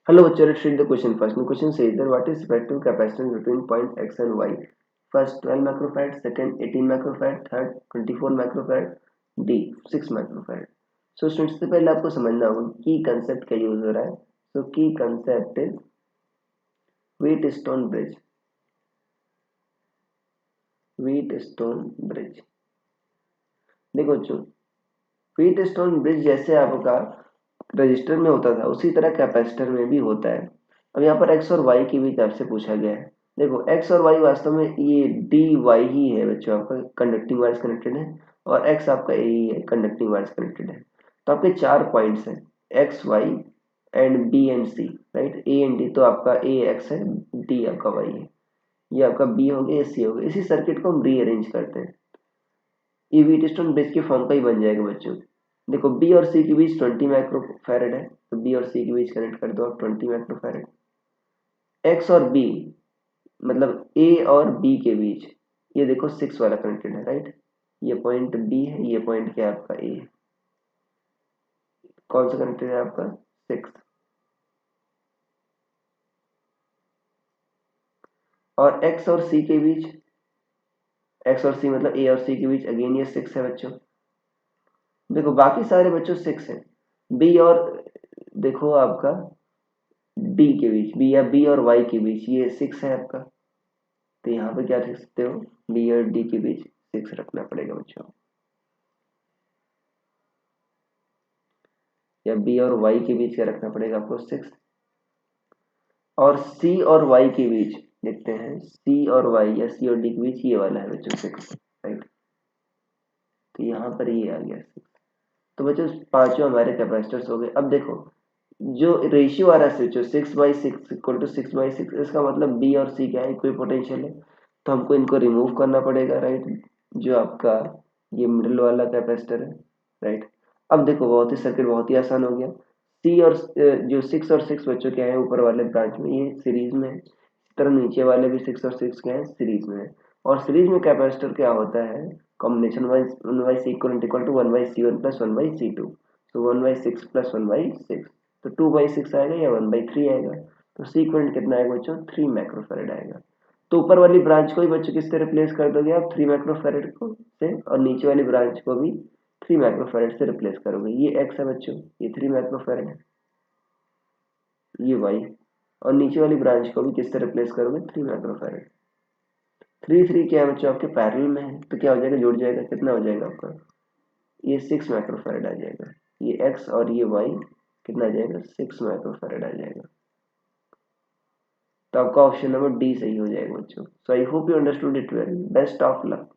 Hello, let's read the question first. The question says that what is effective capacitance between point X and Y? First 12 microfarad, second 18 microfarad, third 24 microfarad, D 6 microfarad. So students से पहले आपको समझना होगा की concept का use हो रहा है. So की concept is Wheatstone bridge. Wheatstone bridge देखो बच्चों, व्हीटस्टोन ब्रिज जैसे आपका रजिस्टर में होता था उसी तरह कैपेसिटर में भी होता है. अब यहाँ पर एक्स और वाई के बीच आपसे पूछा गया है. देखो एक्स और वाई वास्तव में ये डी वाई ही है बच्चों, आपका कंडक्टिंग वायर्स कनेक्टेड है और एक्स आपका ए ही है, कंडक्टिंग वायर्स कनेक्टेड है. तो आपके चार पॉइंट्स हैं x y and B and C, right. A and D तो आपका ए एक्स है, डी आपका वाई है, ये आपका बी हो गया, ये सी हो गया. इसी सर्किट को हम रीअरेंज करते हैं, ये व्हीटस्टोन ब्रिज के फॉर्म का ही बन जाएगा बच्चों. देखो बी और सी के बीच 20 माइक्रोफैरेड है, तो बी और सी के बीच कनेक्ट कर दो आप 20 माइक्रोफैरेड. एक्स और बी मतलब ए और बी के बीच ये देखो 6 वाला कनेक्टेड है, राइट. ये पॉइंट बी है, ये पॉइंट क्या है आपका ए है. कौन सा कनेक्टेड है आपका 6. और एक्स और सी के बीच, एक्स और सी मतलब ए और सी के बीच अगेन ये 6 है बच्चों. देखो बाकी सारे बच्चों 6 है. बी और देखो आपका डी के बीच, बी या बी और वाई के बीच ये 6 है आपका. तो यहाँ पे क्या लिख सकते हो, बी और डी के बीच 6 रखना पड़ेगा बच्चों, या बी और वाई के बीच क्या रखना पड़ेगा आपको 6. और सी और वाई के बीच देखते हैं, सी और वाई या सी और डी के बीच ये वाला है बच्चों 6, राइट. तो यहाँ पर ये आ गया 6. तो बच्चों पांचों हमारे कैपेसिटर्स हो गए. अब देखो जो रेशियो आ रहा है बच्चों 6/6 इक्वल टू 6/6, इसका मतलब बी और सी क्या है, इक्वी पोटेंशियल है. तो हमको इनको रिमूव करना पड़ेगा, राइट. जो आपका ये मिडिल वाला कैपेसिटर है, राइट. अब देखो बहुत ही सर्किट बहुत ही आसान हो गया. सी और जो 6 और 6 बच्चों क्या है ऊपर वाले ब्रांच में ये सीरीज में है, इस तरह नीचे वाले भी 6 और 6 क्या है सीरीज में है. और सीरीज में कैपेसिटर क्या होता है, combination wise 1/C equal to 1/C1 plus 1/C2. तो 1/6 प्लस 1/6, तो 2/6 आएगा या 1/3 आएगा. तो सी इक्वल कितना आएगा बच्चों 3 माइक्रोफैरेड आएगा. तो ऊपर वाली ब्रांच को ही बच्चों किससे रिप्लेस कर दोगे आप 3 माइक्रोफैरेड को से, और नीचे वाली ब्रांच को भी 3 माइक्रोफैरेड से रिप्लेस करोगे. ये एक्स है बच्चों, ये 3 माइक्रोफैरेड है, ये वाई. और नीचे वाली ब्रांच को भी किससे रिप्लेस करोगे 3 माइक्रोफैरेड. 3 क्या है बच्चों आपके पैरेलल में है, तो क्या हो जाएगा जुड़ जाएगा, कितना हो जाएगा आपका ये 6 माइक्रोफैरेड आ जाएगा. ये एक्स और ये वाई कितना आ जाएगा 6 माइक्रोफैरेड आ जाएगा. तो आपका ऑप्शन नंबर डी सही हो जाएगा बच्चों. So I hope you understood it well. Best of luck.